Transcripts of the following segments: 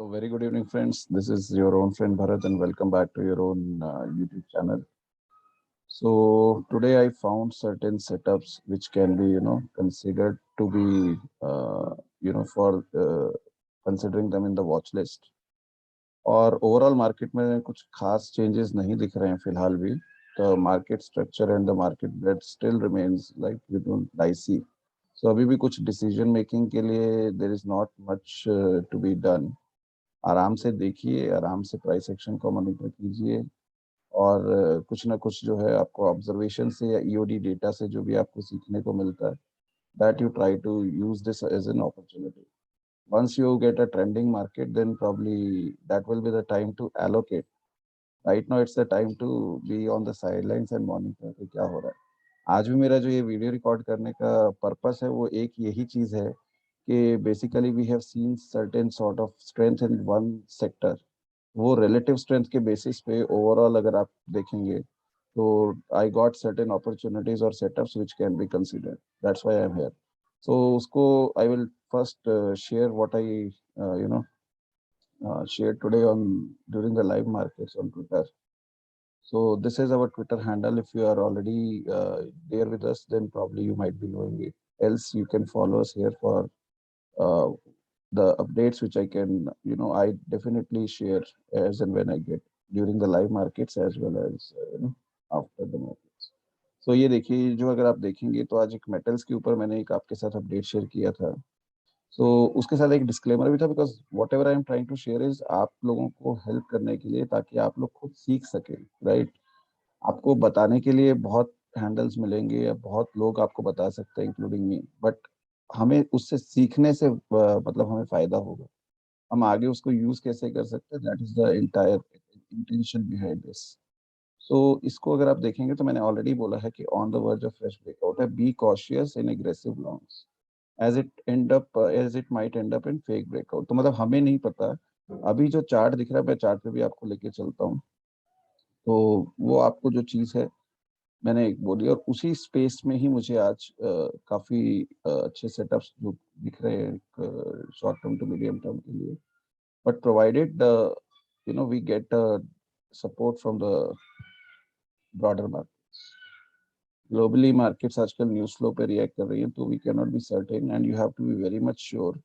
So very good evening, friends. This is your own friend Bharat, and welcome back to your own YouTube channel. So today I found certain setups which can be, considered to be, for considering them in the watch list. और overall market में कुछ खास changes नहीं दिख रहे हैं फिलहाल भी. The market structure and the market breadth still remains like dicey. So अभी भी कुछ डिसीजन मेकिंग के लिए there is not much to be done. आराम से देखिए, आराम से प्राइस एक्शन को मॉनिटर कीजिए और कुछ ना कुछ जो है आपको ऑब्जर्वेशन से या ईओडी डेटा से जो भी आपको सीखने को मिलता है, that you try to use this as an opportunity. once you get a trending market, then probably that will be the time to allocate. Right now it's the time to be on the sidelines and monitor कि क्या हो रहा है. आज भी मेरा जो ये वीडियो रिकॉर्ड करने का पर्पस है वो एक यही चीज है कि basically we have seen certain sort of strength in one sector. वो रिलेटिव स्ट्रेंथ के बेसिस पे ओवरऑल अगर आप देखेंगे तो आई गॉट सर्टेन अपॉर्चुनिटीज और setups which can be considered. That's why I am here. So उसको I will first share what I shared today on during the live markets on Twitter. So this is our Twitter handle. If you are already there with us, then probably you might be knowing it. Else you can follow us here for uh, the updates which I can, I definitely share as and when I get during the live markets as well as after the markets. So ये देखिए, जो अगर आप देखेंगे तो आज एक metals के ऊपर मैंने एक आपके साथ अपडेट शेयर किया था. सो उसके साथ एक डिस्क्लेमर भी था, because whatever I am trying to share is आप लोगों को हेल्प करने के लिए, ताकि आप लोग खुद सीख सके. राइट. आपको बताने के लिए बहुत हैंडल्स मिलेंगे या बहुत लोग आपको बता सकते हैं इंक्लूडिंग मी, बट हमें उससे सीखने से मतलब हमें फायदा होगा. हम आगे उसको यूज कैसे कर सकते हैं, that is the entire intention behind this. So इसको अगर आप देखेंगे तो मैंने ऑलरेडी बोला है कि on the verge of fresh breakout है, be cautious in aggressive longs as it might end up in fake breakout. तो मतलब हमें नहीं पता. अभी जो चार्ट दिख रहा है, मैं चार्ट पे भी आपको लेके चलता हूँ. तो वो आपको जो चीज है मैंने एक बोली, और उसी स्पेस में ही मुझे आज काफी अच्छे सेटअप्स जो दिख रहे हैं short term to medium term के लिए. But provided we get support from the broader market. Globally markets आजकल न्यूज फ्लो पे रिएक्ट कर रही हैं, तो we can not be certain and you have to be very much sure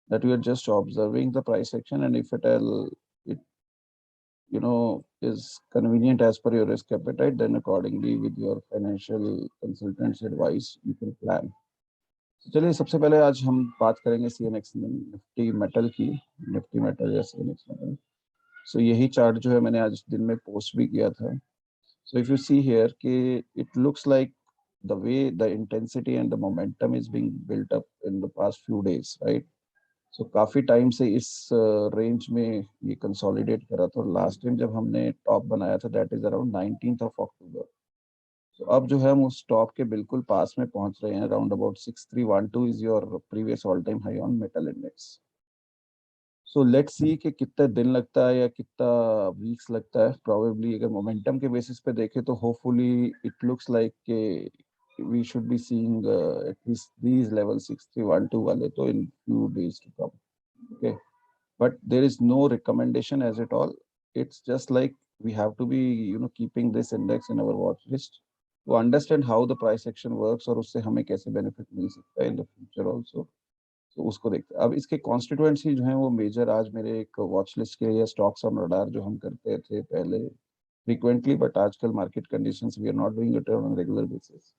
that you are just observing the price action, and if it is convenient as per your risk appetite, then accordingly with your financial consultants advice you can plan. तो चलिए, सबसे पहले आज हम बात करेंगे CNX Nifty metal की. Nifty metal या CNX मेटल. सो यही चार्ट जो है मैंने आज दिन में पोस्ट भी किया था. So if you see here कि it looks like the way the intensity and the momentum is being built up in the past few days, right? सो काफी टाइम से इस रेंज में ये कंसोलिडेट करा था. लास्ट टाइम जब हमने टॉप बनाया था that is around 19th of October. तो अब जो है हम उस टॉप के बिल्कुल पास में पहुंच रहे हैं. Around about 6312 is your previous all time high on metal index. So let's see कि कितना दिन लगता है या कितना वीक्स लगता है. प्रोबेबली अगर मोमेंटम के बेसिस पे देखें तो होपफुली इट लुक्स लाइक के we should be seeing at least these level 6312 वाले तो in few days to come. Okay, but there is no recommendation as at all. It's just like we have to be keeping this index in our watch list to understand how the price action works और उससे हमें कैसे benefit मिल सकता है in the future also. तो उसको देखते हैं. अब इसके कॉन्स्टिट्यूएंसी जो है वो मेजर आज मेरे एक वॉच लिस्ट के लिए स्टॉक्स ऑन रडार जो हम करते थे पहले फ्रीक्वेंटली, बट आजकल market conditions we are not doing it on regular basis.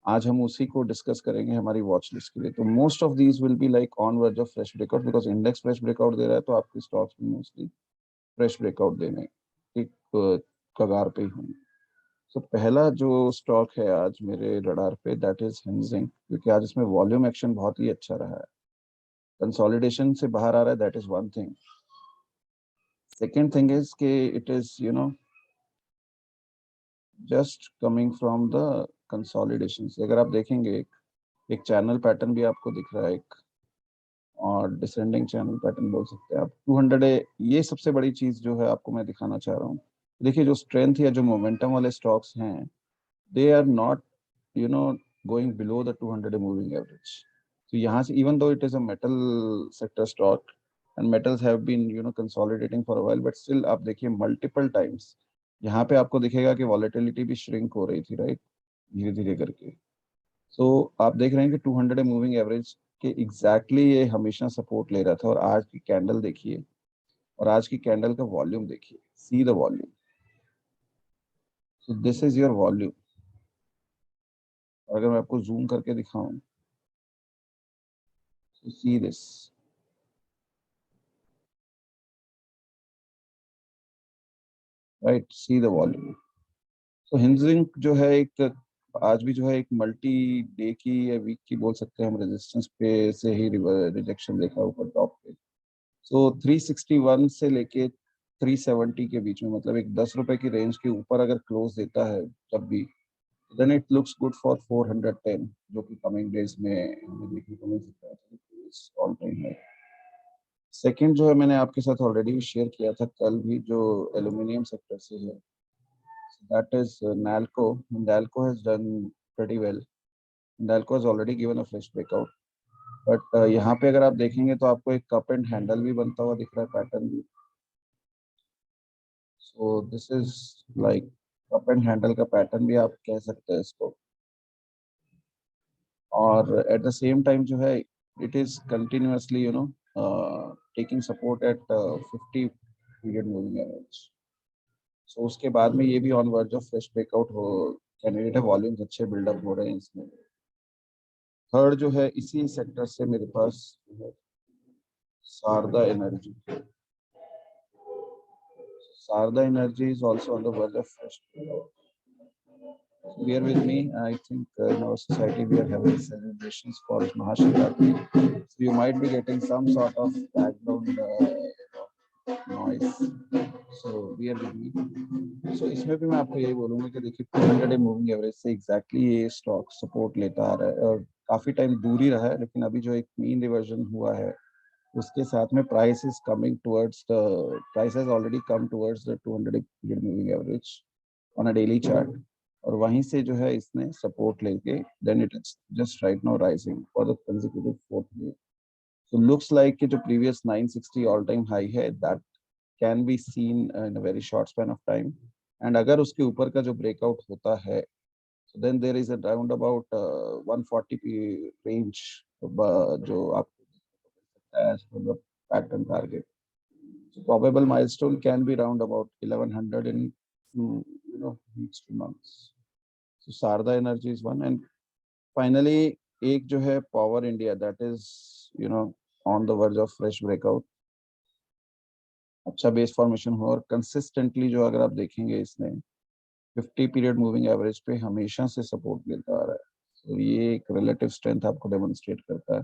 आज हम उसी को डिस्कस करेंगे हमारी वॉच लिस्ट के लिए. तो most of these will be like on verge of fresh breakout, because index fresh breakout दे रहा है तो आपके स्टॉक्स भी मोस्टली फ्रेश ब्रेकआउट देने एक कगार पे ही होंगे. सो पहला जो स्टॉक है आज मेरे रडार पे दैट इज हिंजिंग, क्योंकि आज इसमें वॉल्यूम एक्शन बहुत ही अच्छा रहा है. कंसोलिडेशन से बाहर आ रहा है, that is one thing. Second thing is के it is just coming from the consolidation से. अगर आप देखेंगे एक चैनल पैटर्न भी आपको दिख रहा है, एक और डिसेंडिंग चैनल पैटर्न बोल सकते हैं आप. 200 ये सबसे बड़ी चीज जो है आपको मैं दिखाना चाह रहा हूँ. देखिए, जो स्ट्रेंथ या जो मोमेंटम वाले स्टॉक्स हैं they are not going below the 200 moving average. तो यहाँ से even though it is a metal sector stock, and metals have been consolidating for a while, but still आप देखिए multiple times यहाँ पे आपको दिखेगा कि वॉलेटिलिटी भी श्रिंक हो रही थी, राइट, धीरे धीरे करके। सो आप देख रहे हैं कि 200 मूविंग एवरेज के एग्जैक्टली ये हमेशा सपोर्ट ले रहा था, और आज की कैंडल देखिए, और आज की कैंडल का वॉल्यूम देखिए, see the volume. So this is your volume. अगर मैं आपको जूम करके दिखाऊं, so see this, right, see the volume। तो हिंजिंग जो है एक, आज भी जो है एक मल्टी डे की या वीक की बोल सकते हैं हम, रेजिस्टेंस पे से ही रिजेक्शन देखा ऊपर टॉप पे। सो 361 से लेके 370 के बीच में, मतलब एक 10 रुपए की रेंज के ऊपर अगर क्लोज देता है तब भी, then it looks good for 410, जो कि कमिंग डेज में हमें देखने को मिल सकता है ऑल टाइम है। सेकंड जो है, मैंने आपके साथ ऑलरेडी शेयर किया था कल भी, जो एल्यूमिनियम सेक्टर से है, that is Nalco. Nalco has done pretty well. Nalco has already given a fresh breakout. But यहाँ पे अगर आप देखेंगे तो आपको एक कप एंड हैंडल भी बनता हुआ दिख रहा है, पैटर्न भी। So this is like cup and handle का पैटर्न भी आप कह सकते हैं इसको। और एट द सेम टाइम जो है, it is continuously taking support at 50 period moving average. So उसके बाद में ये भी on verge of fresh breakout हो कैंडिडेट है, वॉल्यूम्स अच्छे बिल्डअप हो रहे हैं इसमें। थर्ड जो है, इसी सेक्टर से मेरे पास Sharda Energy. Sharda Energy is also on the verge of fresh breakout. Bear with me. I think in our society we are having celebrations for Mahashivratri, so you might be getting some sort of background noise. So bear with me. So इसमें भी मैं आपको यही बोलूंगा कि देखिए 200 moving average से exactly ये स्टॉक सपोर्ट लेता आ रहा है, और काफी टाइम दूर ही रहा है, लेकिन अभी जो एक मीन रिवर्जन हुआ है उसके साथ में price is coming towards the, price has already come towards the 200 period moving average on a daily chart, और वहीं से जो है इसने सपोर्ट लेके then it is just right now rising for the consecutive fourth day. So looks like कि जो previous 960 all time high है, that can be seen in a very short span of time, and अगर उसके ऊपर का जो breakout होता है, so then there is a round about 140 range, जो आप as per the pattern target. So probable milestone can be around about 1100 in few, weeks to months. So Sarda Energy is one, and finally एक जो है Power India, that is on the verge of fresh breakout. अच्छा base formation हुआ, और consistently जो अगर आप देखेंगे इसने 50 पीरियड मूविंग एवरेज पे हमेशा से सपोर्ट लेता आ रहा है। तो ये एक रिलेटिव स्ट्रेंथ आपको डेमोन्स्ट्रेट करता है।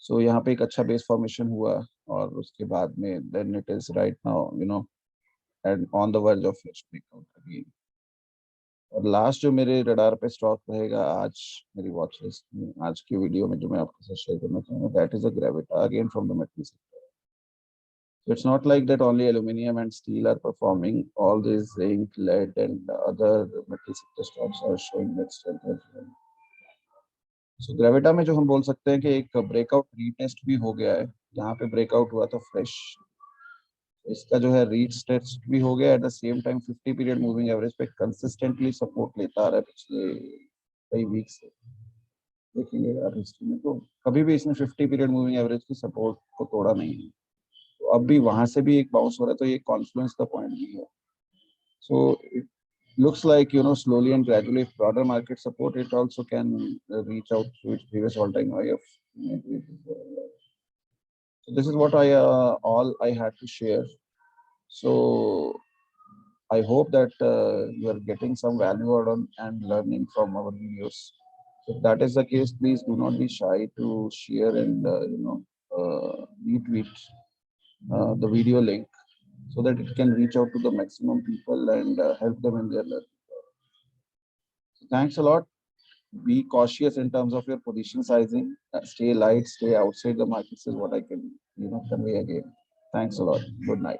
सो यहाँ पे एक अच्छा बेस फॉर्मेशन हुआ, और उसके बाद में then it is right now and on the verge of fresh breakout again. और लास्ट जो मेरे रडार पे स्टॉक रहेगा आज मेरी वॉच लिस्ट में, आज की वीडियो में जो मैं आपके साथ शेयर करना चाहूँगा, that is a Gravita, again from the metal sector. So it's not like that only aluminum and steel are performing. All these zinc, lead, and other metal sector stocks are showing that strength as well. So ग्रेविटा में जो हम बोल सकते हैं कि एक breakout retest भी हो गया है, यहाँ पे ब्रेकआउट हुआ था फ्रेश, इसका जो है रीटेस्ट भी हो गया, at the same time 50 period moving average पे कंसिस्टेंटली सपोर्ट लेता आ रहा है पिछले कई वीक से। देखेंगे आप हिस्ट्री में तो कभी भी इसने 50 पीरियड मूविंग एवरेज की सपोर्ट को तोड़ा नहीं है, तो अब भी वहां से भी एक बाउंस हो रहा है, तो ये कॉन्फ्लुएंस का पॉइंट भी है। So it looks like slowly and gradually, if broader market support, it also can reach out to its previous all-time high of maybe. So this is what I all I had to share. So I hope that you are getting some value out on and learning from our videos. If that is the case, please do not be shy to share and retweet the video link, so that it can reach out to the maximum people and help them in their learning. So thanks a lot. Be cautious in terms of your position sizing. Stay light, stay outside the markets is what I can convey again. Thanks a lot. Good night.